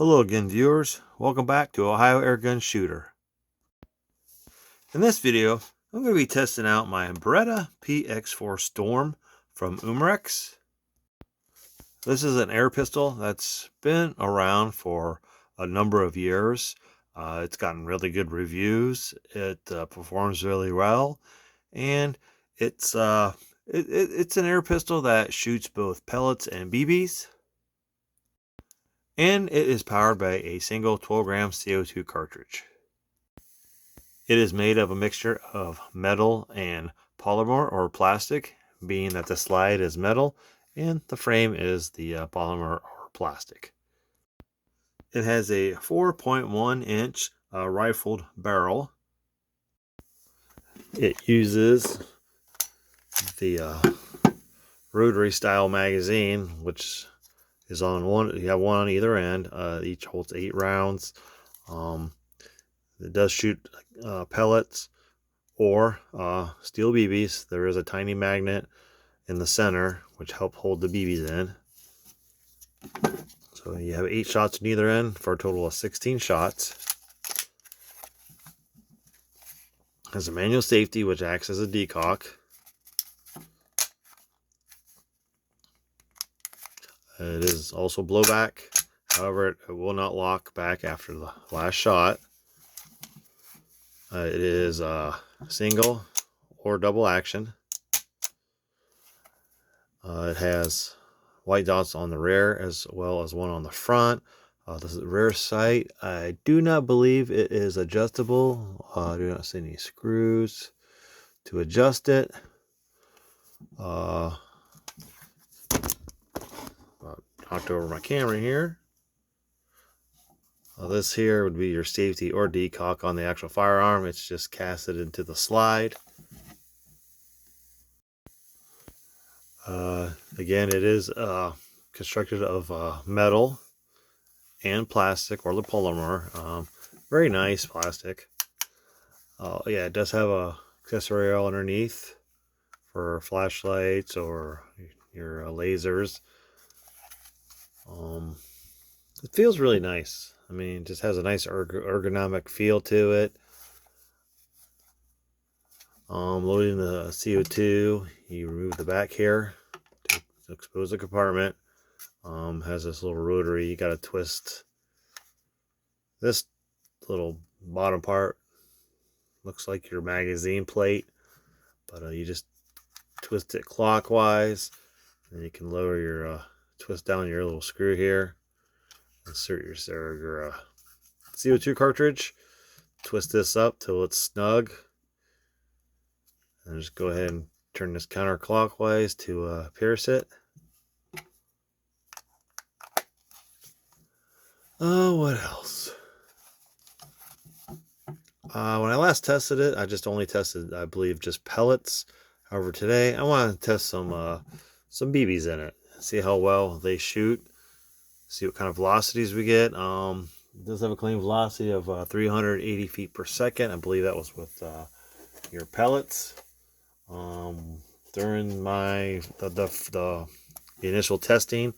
Hello again, viewers. Welcome back to Ohio Airgun Shooter. In this video, I'm going to be testing out my Beretta PX4 Storm from Umarex. This is an air pistol that's been around for a number of years. It's gotten really good reviews. It performs really well, and it's an air pistol that shoots both pellets and BBs. And it is powered by a single 12-gram CO2 cartridge. It is made of a mixture of metal and polymer or plastic, being that the slide is metal and the frame is the polymer or plastic. It has a 4.1 inch rifled barrel. It uses the rotary style magazine, which is on one. You have one on either end. Each holds 8 rounds. It does shoot pellets or steel BBs. There is a tiny magnet in the center which help hold the BBs in. So you have 8 shots in either end for a total of 16 shots. It has a manual safety which acts as a decock. It is also blowback. However, it will not lock back after the last shot. It is single or double action. It has white dots on the rear as well as one on the front. This is the rear sight. I do not believe it is adjustable. I do not see any screws to adjust it. Knocked over my camera here. This here would be your safety or decock on the actual firearm. It's just casted into the slide. Again, it is constructed of metal and plastic or the polymer. Very nice plastic. Yeah, it does have a accessory rail underneath for flashlights or your lasers. It feels really nice. I mean, it just has a nice ergonomic feel to it. Loading the CO2, you remove the back here to expose the compartment. Has this little rotary. You got to twist this little bottom part. Looks like your magazine plate, but you just twist it clockwise, and you can lower your twist down your little screw here. Insert your CO2 cartridge. Twist this up till it's snug. And just go ahead and turn this counterclockwise to pierce it. What else? When I last tested it, I just only tested, I believe, just pellets. However, today I want to test some BBs in it. See how well they shoot. See what kind of velocities we get. It does have a claimed velocity of 380 feet per second. I believe that was with your pellets. During the initial testing,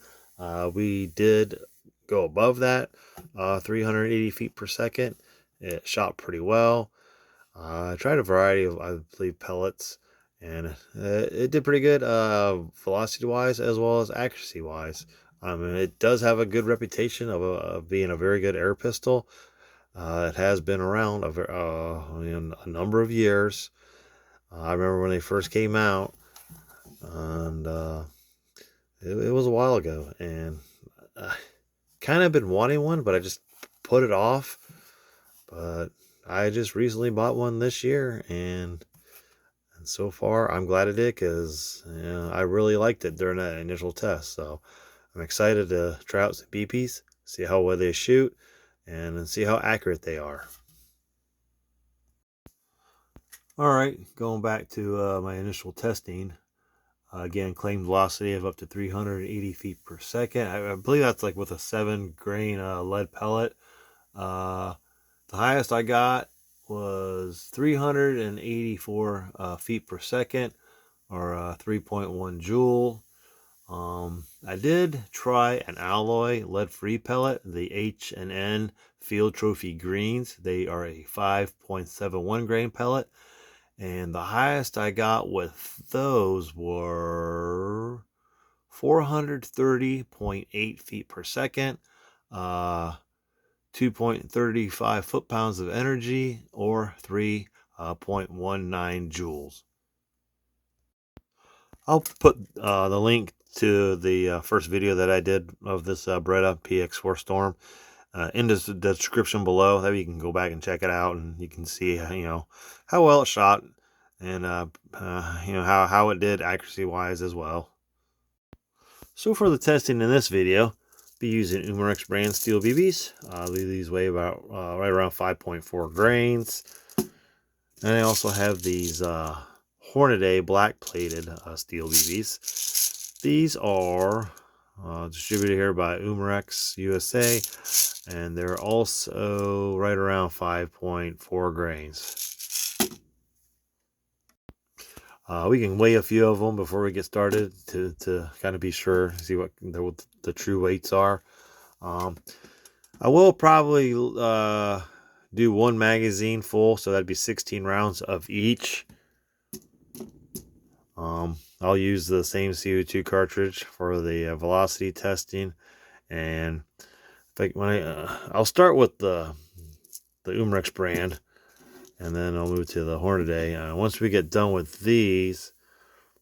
we did go above that 380 feet per second. It shot pretty well. I tried a variety of, I believe, pellets, and it did pretty good velocity wise as well as accuracy wise. It does have a good reputation of being a very good air pistol. It has been around a number of years. I remember when they first came out, and it was a while ago, and I kind of been wanting one, but I just put it off. But I just recently bought one this year, and so far I'm glad I did, because I really liked it during that initial test. So I'm excited to try out some BPs, see how well they shoot, and see how accurate they are. Alright, going back to my initial testing. Again, claimed velocity of up to 380 feet per second. I believe that's like with a 7-grain lead pellet. The highest I got was 384 feet per second, or 3.1 joule. I did try an alloy lead-free pellet, the H&N Field Trophy Greens. They are a 5.71 grain pellet, and the highest I got with those were 430.8 feet per second, 2.35 foot-pounds of energy, or 3.19 joules. I'll put the link to the first video that I did of this Beretta PX4 Storm in the description below. That way you can go back and check it out, and you can see how well it shot, and how it did accuracy wise as well. So for the testing in this video, be using Umarex brand steel BBs. These weigh about right around 5.4 grains. And I also have these Hornady black plated steel BBs. These are distributed here by Umarex USA, and they're also right around 5.4 grains. We can weigh a few of them before we get started to kind of be sure, see what the true weights are. I will probably do one magazine full, so that'd be 16 rounds of each. I'll use the same CO2 cartridge for the velocity testing, and I'll start with the Umarex brand, and then I'll move to the Hornady. Once we get done with these,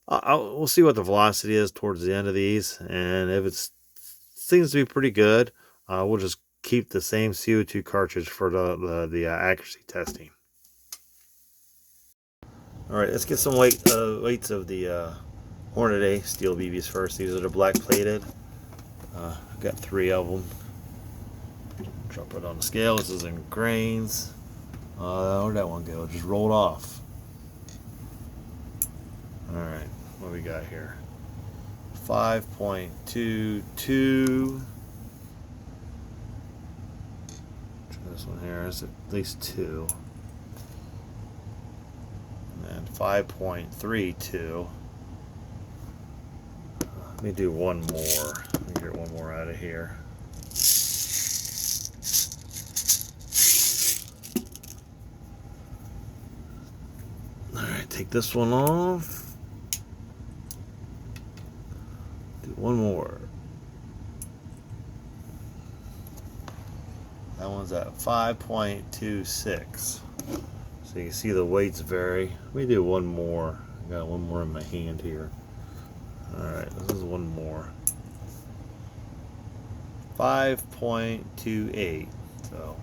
we'll see what the velocity is towards the end of these, and if it seems to be pretty good, we'll just keep the same CO2 cartridge for the accuracy testing. All right, let's get some weights of the Hornady steel BBs first. These are the black plated. I've got 3 of them. Drop it on the scale. This is in grains. Where'd that one go? It just rolled off. All right, what do we got here? 5.22. This one here is at least 2. And 5.32. Let me do one more. Let me get one more out of here. Alright, take this one off. Do one more. That one's at 5.26. So you can see the weights vary. Let me do one more. I got one more in my hand here. Alright, this is one more. 5.28. So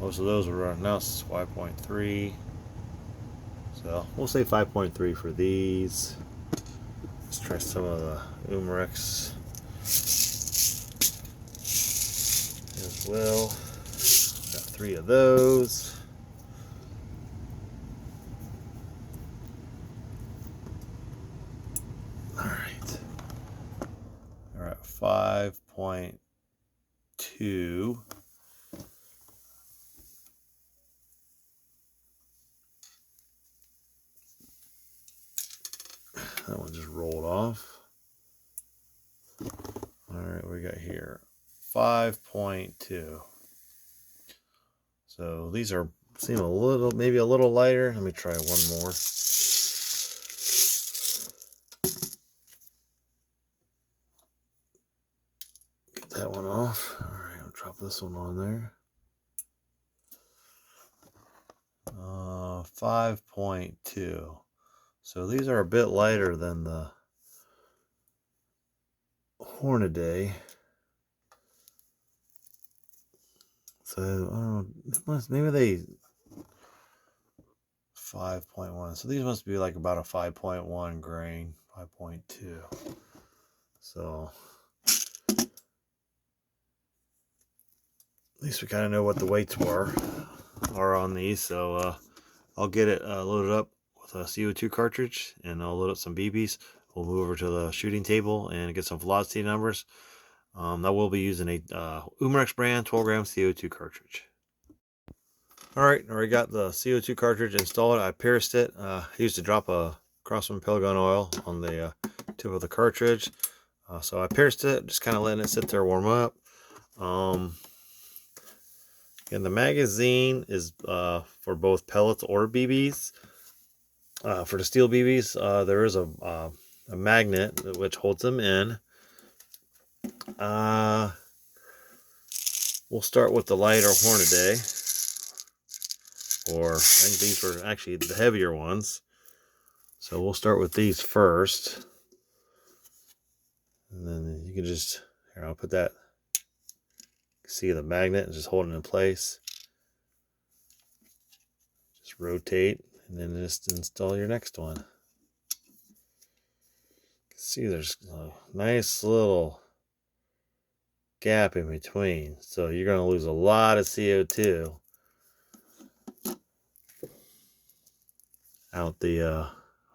most of those were now 5.3. So we'll say 5.3 for these. Let's try some of the Umarex as well. Got 3 of those. All right, 5.2. That one just rolled off. All right, we got here 5.2. So these seem a little, maybe a little lighter. Let me try one more. Get that one off. All right, I'll drop this one on there. 5.2. So these are a bit lighter than the Hornady. So I don't know, maybe they 5.1. So these must be like about a 5.1 grain, 5.2. So at least we kind of know what the weights are on these. So I'll get it loaded up with a CO2 cartridge, and I'll load up some BBs. We'll move over to the shooting table and get some velocity numbers. I will be using a Umarex brand 12 gram CO2 cartridge. Alright, I already got the CO2 cartridge installed. I pierced it. I used to drop a Crosman pellet gun oil on the tip of the cartridge. So I pierced it, just kind of letting it sit there warm up. And the magazine is for both pellets or BBs. For the steel BBs, there is a magnet which holds them in. We'll start with the lighter Hornady, or I think these were actually the heavier ones. So we'll start with these first. And then you can just, here, I'll put that, see the magnet and just holding it in place. Just rotate and then just install your next one. See, there's a nice little gap in between, so you're going to lose a lot of CO2 out the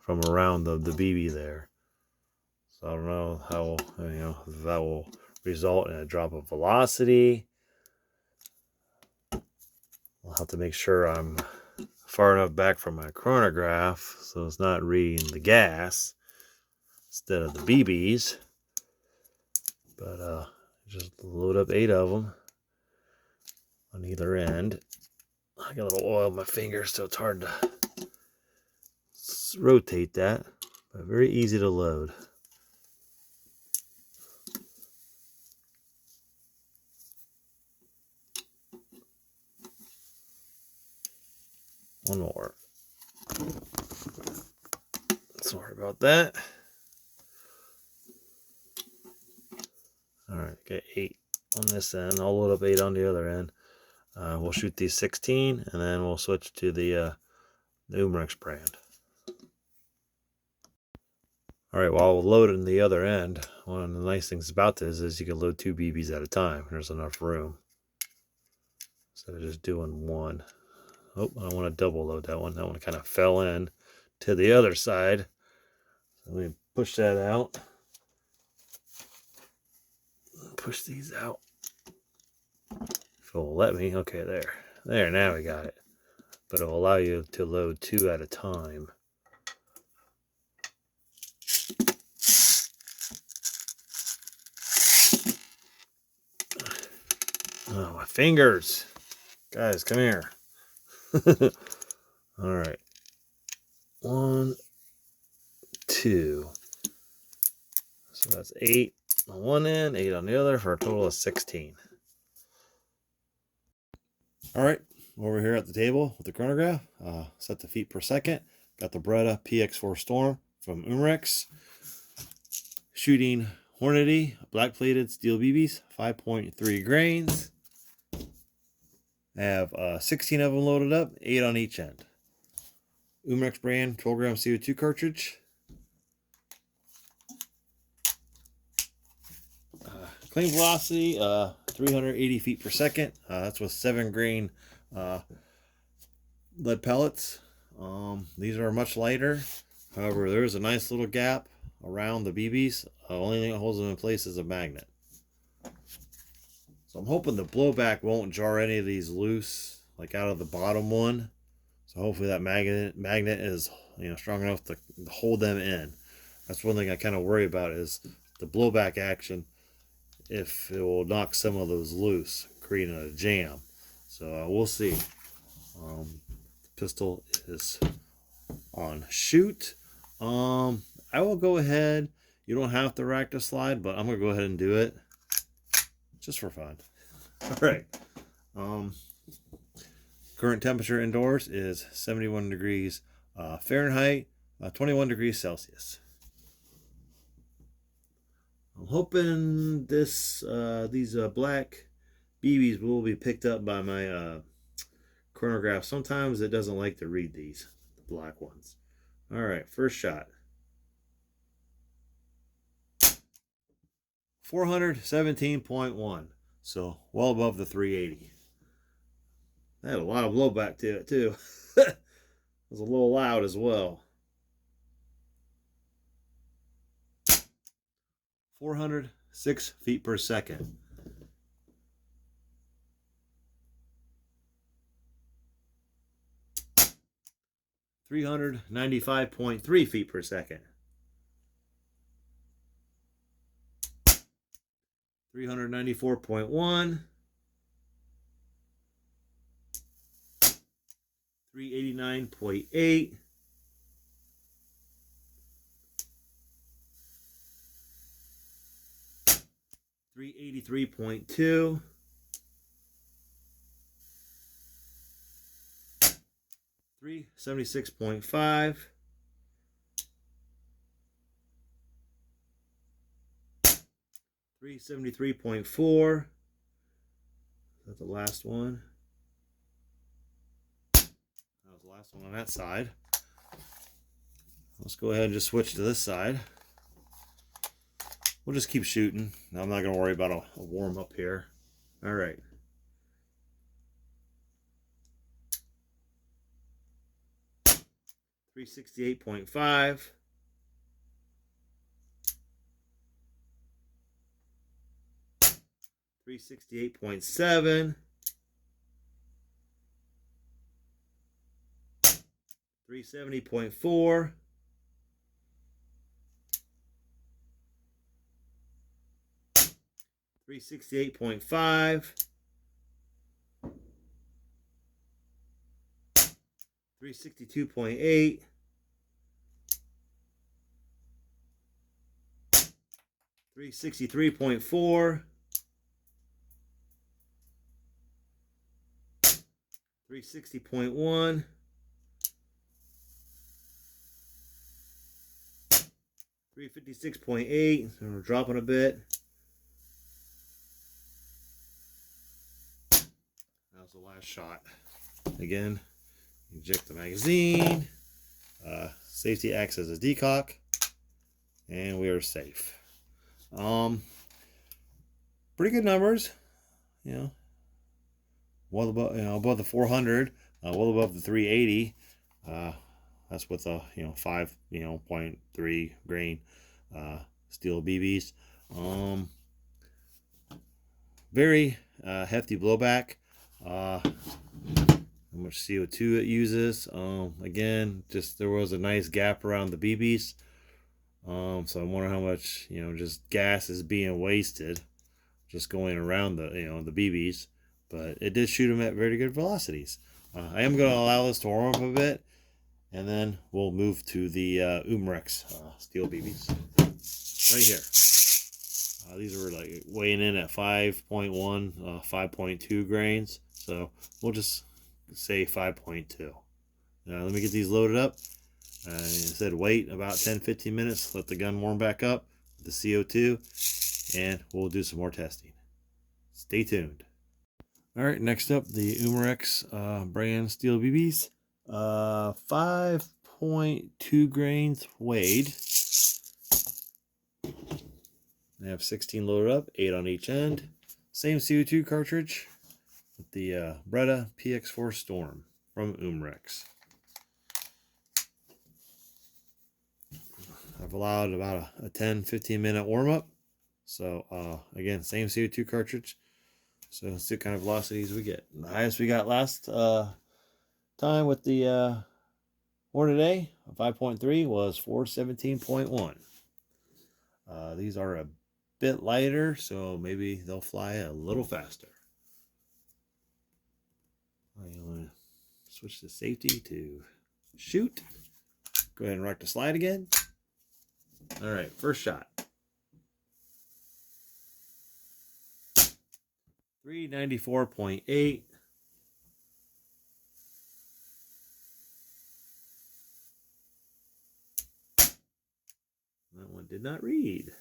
from around the BB there. So I don't know how, if that will result in a drop of velocity. I'll have to make sure I'm far enough back from my chronograph so it's not reading the gas instead of the BBs. But just load up 8 of them on either end. I got a little oil on my fingers, so it's hard to rotate that, but very easy to load. One more. Sorry about that. All right, get 8 on this end. I'll load up 8 on the other end. We'll shoot these 16, and then we'll switch to the Umarex brand. All right, while we're loading the other end, one of the nice things about this is you can load 2 BBs at a time. There's enough room instead of just doing one. Oh, I don't want to double load that one. That one kind of fell in to the other side. So let me push that out. Push these out. If it will let me. Okay, there. There, now we got it. But it will allow you to load 2 at a time. Oh, my fingers. Guys, come here. All right. 1, 2. So that's 8 on one end, 8 on the other, for a total of 16. All right, over here at the table with the chronograph, set the feet per second. Got the Beretta PX4 Storm from Umarex. Shooting Hornady black plated steel BBs, 5.3 grains. I have 16 of them loaded up, 8 on each end. Umarex brand 12 gram CO2 cartridge. Clean velocity, 380 feet per second. That's with 7 grain lead pellets. These are much lighter. However, there is a nice little gap around the BBs. Only thing that holds them in place is a magnet. So I'm hoping the blowback won't jar any of these loose, like out of the bottom one. So hopefully that magnet is strong enough to hold them in. That's one thing I kind of worry about, is the blowback action, if it will knock some of those loose, creating a jam. So we'll see. The pistol is on shoot. I will go ahead. You don't have to rack the slide, but I'm gonna go ahead and do it just for fun. All right. Current temperature indoors is 71 degrees Fahrenheit, 21 degrees Celsius. I'm hoping these black BBs will be picked up by my chronograph. Sometimes it doesn't like to read these, the black ones. All right, first shot. 417.1, so well above the 380. That had a lot of blowback to it too. It was a little loud as well. 406 feet per second. $395.3 feet per second. 394.1, 389.8, 383.2, 376.5, 373.4. That's the last one. That was the last one on that side. Let's go ahead and just switch to this side. We'll just keep shooting. I'm not going to worry about a warm up here. All right. $368.5. $368.7. $370.4. $368.5. $362.8. $363.4. $360.1. $356.8. So we're dropping a bit. That was the last shot. Again, eject the magazine. Safety acts as a decock, and we are safe. Pretty good numbers, you know. Well above, above the 400, well above the 380. That's with a 5.3 grain steel BBs. Very hefty blowback. How much CO2 it uses. Again, just there was a nice gap around the BBs. So I wonder how much just gas is being wasted just going around the the BBs. But it did shoot them at very good velocities. I am going to allow this to warm up a bit, and then we'll move to the Umarex steel BBs right here. These are like weighing in at 5.1, 5.2 grains. So we'll just say 5.2. Let me get these loaded up. I said wait about 10-15 minutes, let the gun warm back up with the CO2, and we'll do some more testing. Stay tuned. All right, next up, the Umarex brand steel BBs. 5.2 grains weighed. They have 16 loaded up, 8 on each end. Same CO2 cartridge with the Beretta PX4 Storm from Umarex. I've allowed about a 10-15 minute warm up. So again, same CO2 cartridge. So let's see what kind of velocities we get. The highest we got last time with the or today, 5.3 was 417.1. These are a bit lighter, so maybe they'll fly a little faster. I'm going to switch the safety to shoot. Go ahead and rock the slide again. All right, first shot. 394.8. That one did not read.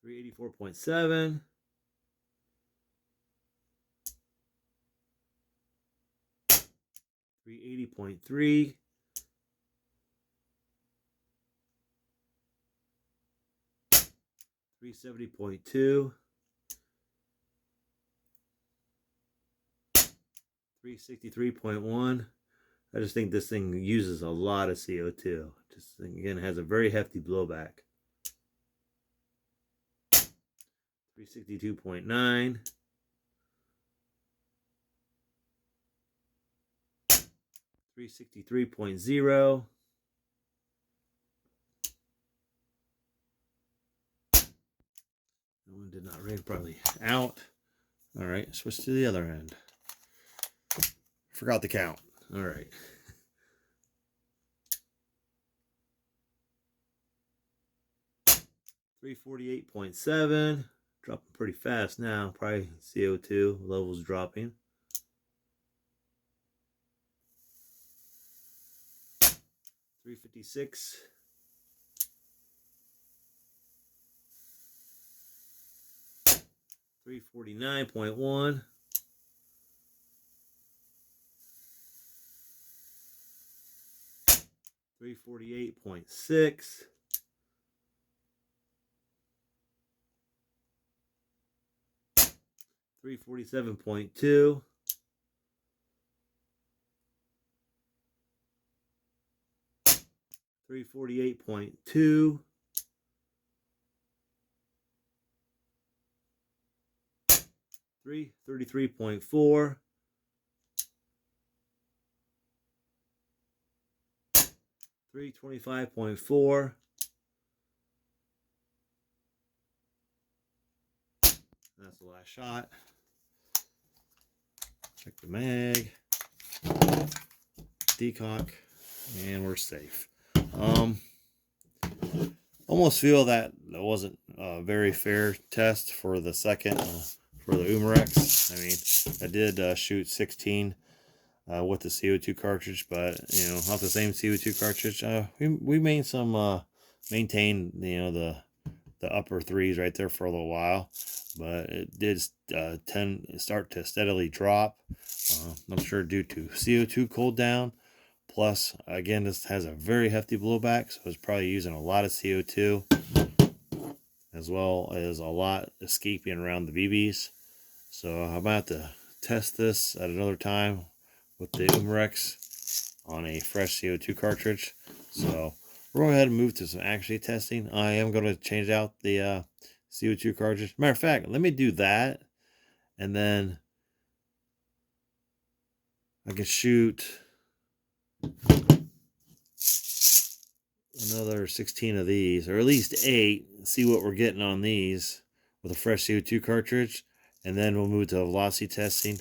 384.7. 380.3. 370.2. 363.1. I just think this thing uses a lot of CO2. Just again, it has a very hefty blowback. 362.9. 363.0. one did not ring, probably out. All right, switch to the other end. Forgot the count. All right. $348.7. Dropping pretty fast now. Probably CO2 levels dropping. $356. $349.1. $348.6. $347.2. $348.2. $333.4. $325.4. That's the last shot. Check the mag, decock, and we're safe. Almost feel that wasn't a very fair test for the second for the Umarex. I mean, I did shoot 16 with the CO2 cartridge, but you know, not the same CO2 cartridge. We made some maintain, you know, the upper threes right there for a little while, but it did start to steadily drop. I'm sure due to CO2 cooled down. Plus, again, this has a very hefty blowback, so it's probably using a lot of CO2, as well as a lot escaping around the BBs. So I'm about to test this at another time with the Umarex on a fresh CO2 cartridge. So we're going to go ahead and move to some actually testing. I am going to change out the CO2 cartridge. Matter of fact, let me do that, and then I can shoot another 16 of these, or at least 8, see what we're getting on these with a fresh CO2 cartridge, and then we'll move to velocity testing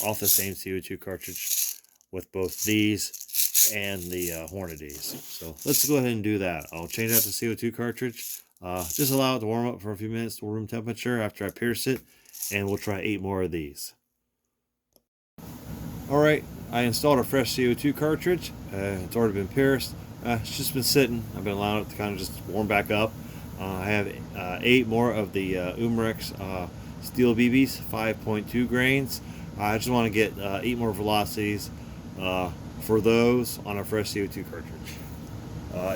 off the same CO2 cartridge with both these and the Hornadies. So let's go ahead and do that. I'll change out the CO2 cartridge, just allow it to warm up for a few minutes to room temperature after I pierce it, and we'll try 8 more of these. Alright, I installed a fresh CO2 cartridge. It's already been pierced. It's just been sitting. I've been allowing it to kind of just warm back up. I have 8 more of the Umarex steel BBs, 5.2 grains. I just want to get 8 more velocities for those on a fresh CO2 cartridge.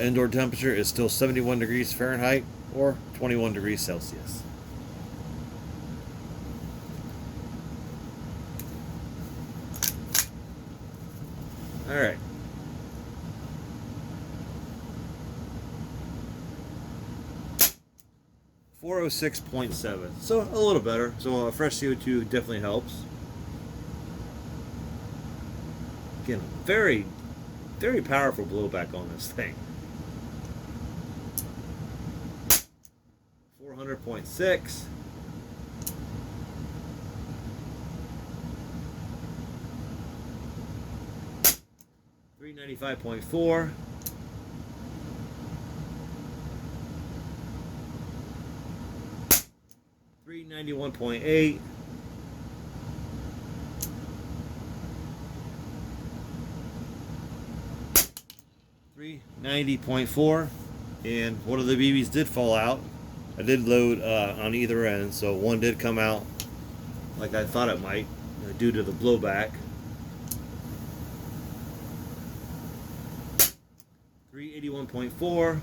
Indoor temperature is still 71 degrees Fahrenheit or 21 degrees Celsius. All right. .406.7, so a little better. So a fresh CO2 definitely helps. Again, very, very powerful blowback on this thing. 400.6. .395.4. 391.8. 390.4. And one of the BBs did fall out. I did load on either end, so one did come out like I thought it might due to the blowback. 381.4.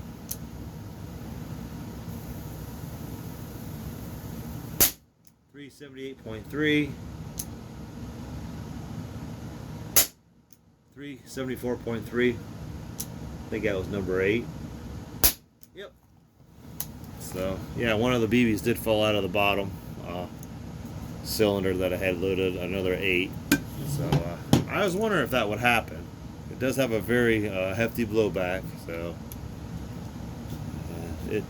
378.3. 374.3. I think that was number 8. Yep. So yeah, one of the BBs did fall out of the bottom cylinder that I had loaded, another 8. So I was wondering if that would happen. It does have a very hefty blowback, so it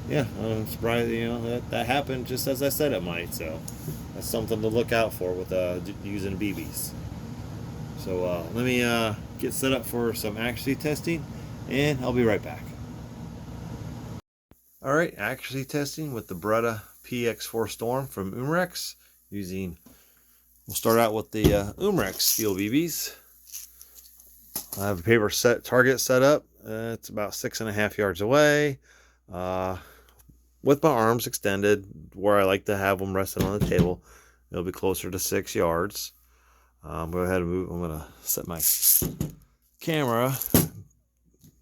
yeah, I'm surprised, that happened just as I said it might. So that's something to look out for with using BBs. So let me get set up for some accuracy testing, and I'll be right back. All right, accuracy testing with the Beretta PX4 Storm from Umarex. We'll start out with the Umarex steel BBs. I have a paper target set up. It's about 6.5 yards away. Uh, with my arms extended where I like to have them resting on the table. It'll be closer to 6 yards. Go ahead and move. I'm going to set my camera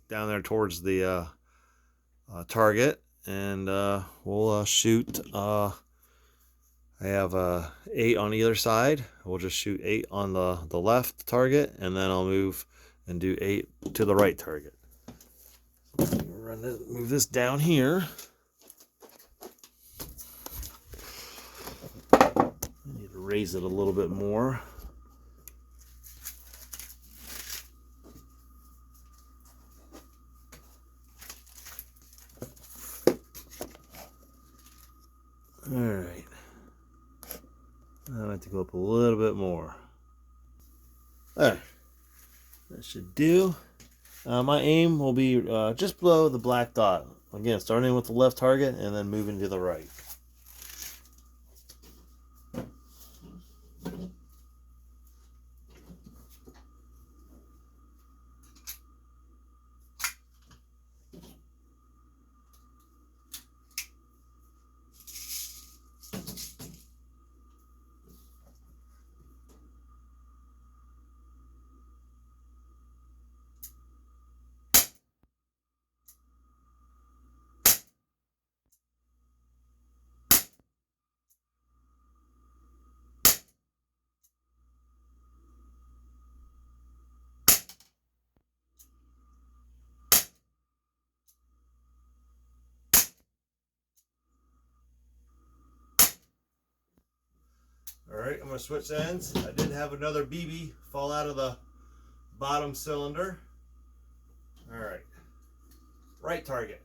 down there towards the target, and we'll shoot. I have 8 on either side. We'll just shoot 8 on the left target, and then I'll move and do 8 to the right target. Move this down here. I need to raise it a little bit more. All right. I have to go up a little bit more. There. That should do. My aim will be just below the black dot. Again, starting with the left target and then moving to the right. All right, I'm going to switch ends. I did have another BB fall out of the bottom cylinder. All right, right target.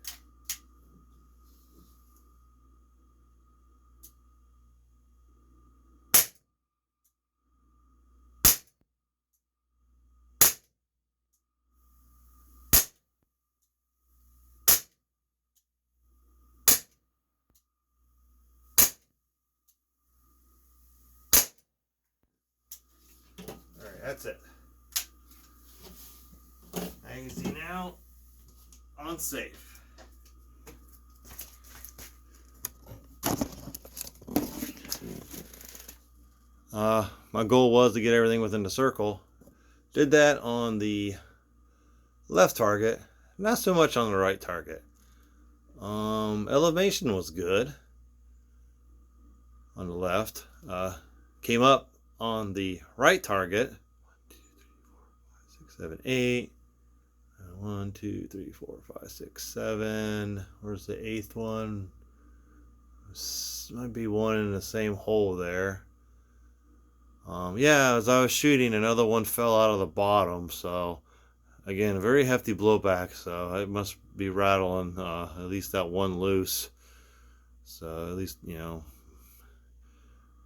All right, that's it. As you can see now, unsafe. My goal was to get everything within the circle. Did that on the left target, not so much on the right target. Elevation was good on the left. Came up on the right target. 1, 2, 3, 4, 5, 6, 7, 8. 1, 2, 3, 4, 5, 6, 7. Where's the 8th one? Might be one in the same hole there. Yeah, as I was shooting, another one fell out of the bottom. So again, a very hefty blowback. So it must be rattling at least that one loose. So at least,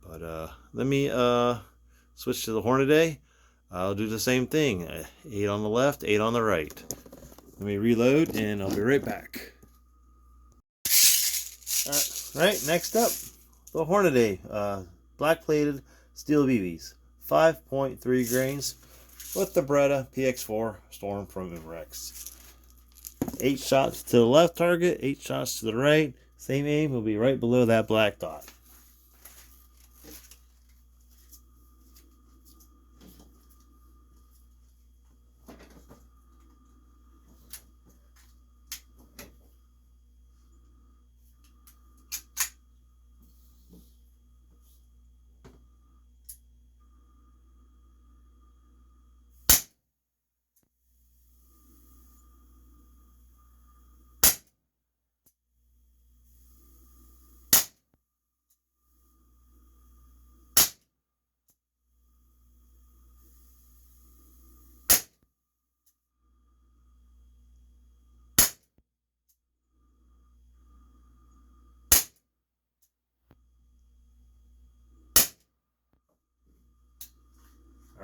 But let me switch to the Hornady. I'll do the same thing. 8 on the left, 8 on the right. Let me reload, and I'll be right back. Right, next up, the Hornady black plated steel BBs, 5.3 grains with the Beretta PX4 Storm from Umarex. 8 shots to the left target, 8 shots to the right. Same aim will be right below that black dot.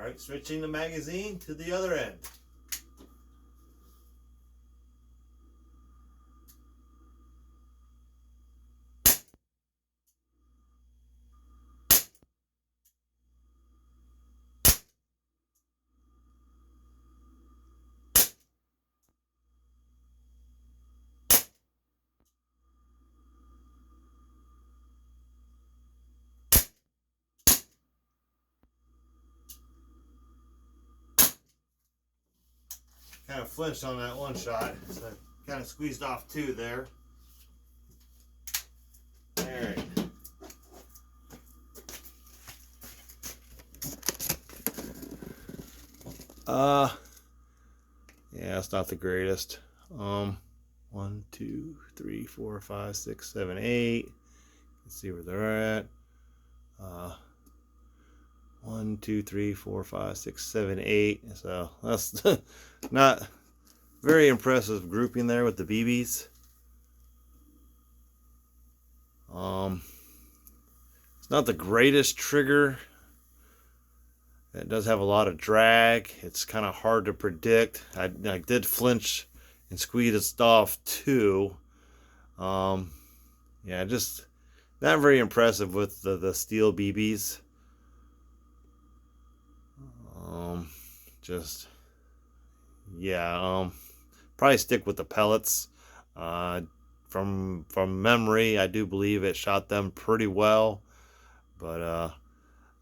Alright, switching the magazine to the other end. Kind of flinched on that one shot, so I kind of squeezed off two there. Alright. Yeah, it's not the greatest. 1, 2, 3, 4, 5, 6, 7, 8. Let's see where they're at. 1, 2, 3, 4, 5, 6, 7, 8. So that's not very impressive grouping there with the BBs. It's not the greatest trigger. It does have a lot of drag. It's kind of hard to predict. I did flinch and squeeze it off too. Yeah, just not very impressive with the steel BBs. Just yeah. Probably stick with the pellets. From memory, I do believe it shot them pretty well, but I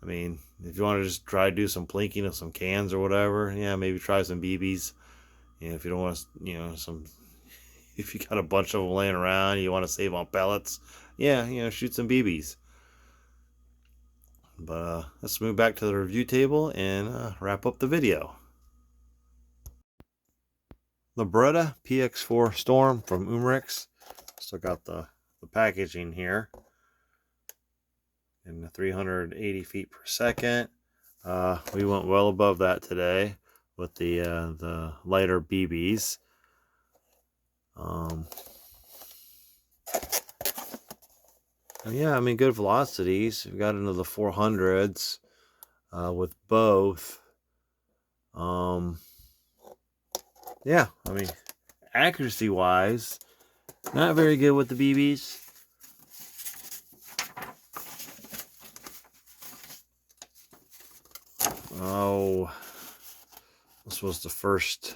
mean, if you want to just try to do some plinking of some cans or whatever, yeah, maybe try some BBs. You know, if you don't want to, you know, if you got a bunch of them laying around, you want to save on pellets, yeah, you know, shoot some BBs. But let's move back to the review table and wrap up the video. The Beretta PX4 Storm from Umarex. Still got the packaging here. And the 380 feet per second. We went well above that today with the lighter BBs. Yeah, I mean, good velocities. We got into the 400s with both. Yeah, I mean, accuracy wise, not very good with the BBs. Oh, this was the first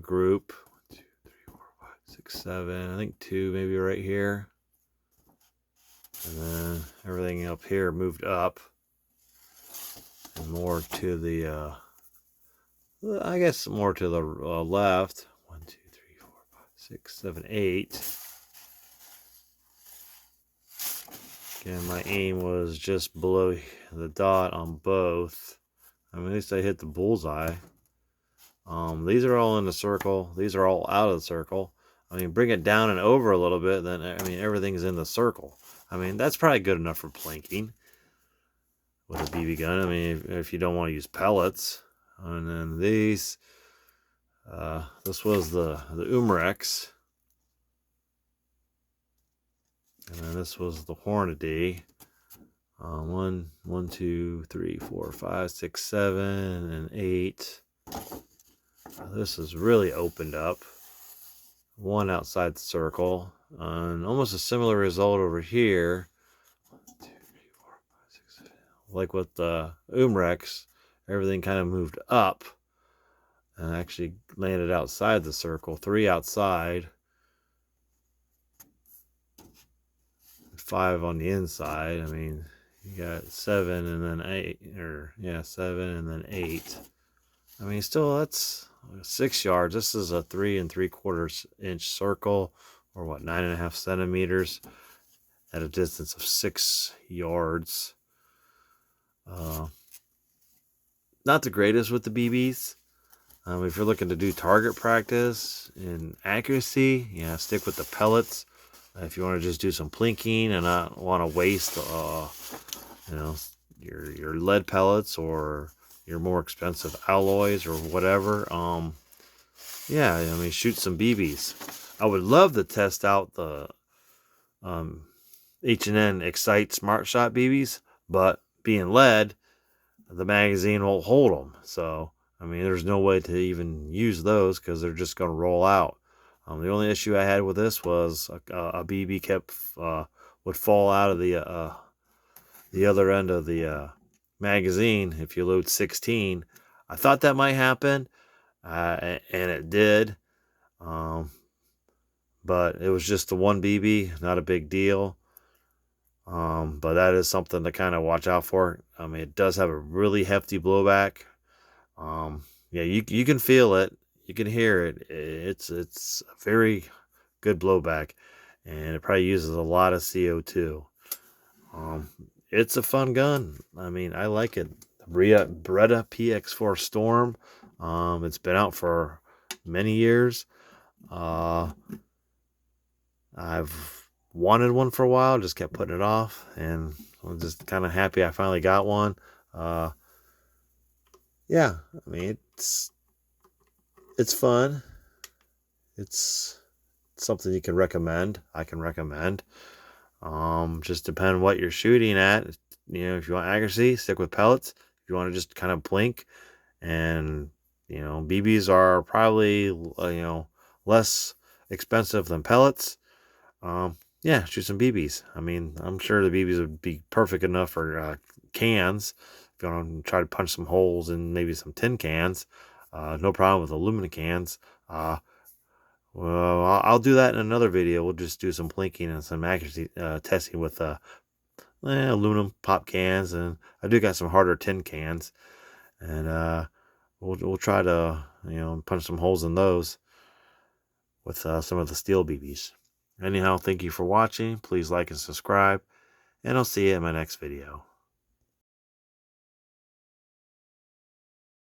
group. 1, 2, 3, 4, 5, 6, 7. I think 2 maybe right here. And then everything up here moved up. And more to the, I guess more to the left. 1, 2, 3, 4, 5, 6, 7, 8. Again, my aim was just below the dot on both. I mean, at least I hit the bullseye. These are all in the circle. These are all out of the circle. I mean, bring it down and over a little bit, then, I mean, everything's in the circle. I mean, that's probably good enough for plinking with a BB gun. I mean, if you don't want to use pellets. And then these, this was the Umarex. And then this was the Hornady. 1, 2, 3, 4, 5, 6, 7, and 8. This is really opened up. One outside the circle. And almost a similar result over here. 1, 2, 3, 4, 5, 6, 7. Like with the Umarex, everything kind of moved up and actually landed outside the circle. 3 outside. 5 on the inside. I mean, you got 7 and then 8, or yeah, 7 and then 8. I mean, still, that's 6 yards. This is a 3 3/4 inch circle, or what, 9.5 centimeters at a distance of 6 yards. Not the greatest with the BBs. If you're looking to do target practice and accuracy, yeah, stick with the pellets. If you want to just do some plinking and not want to waste, you know, your lead pellets or your more expensive alloys or whatever, yeah, I mean, shoot some BBs. I would love to test out the H&N Excite Smart Shot BBs, but being lead, the magazine won't hold them. So, I mean, there's no way to even use those because they're just going to roll out. The only issue I had with this was a BB would fall out of the other end of the magazine if you load 16. I thought that might happen, and it did. Um, but it was just the one BB, not a big deal. But that is something to kind of watch out for. I mean, it does have a really hefty blowback. Yeah, you can feel it, you can hear it. It's a very good blowback, and it probably uses a lot of CO2. Um, it's a fun gun. I mean, I like it. Beretta PX4 Storm. It's been out for many years. I've wanted one for a while, just kept putting it off, and I'm just kind of happy I finally got one. Uh, yeah, I mean it's fun. It's something you can recommend. I can recommend. Just depend what you're shooting at. You know, if you want accuracy, stick with pellets. If you want to just kind of blink, and BBs are probably less expensive than pellets. Yeah, shoot some BBs. I mean, I'm sure the BBs would be perfect enough for cans. If you want to try to punch some holes in maybe some tin cans, no problem with aluminum cans. Well, I'll do that in another video. We'll just do some blinking and some accuracy testing with aluminum pop cans, and I do got some harder tin cans, and we'll try to punch some holes in those with some of the steel BBs. Anyhow, thank you for watching. Please like and subscribe, and I'll see you in my next video.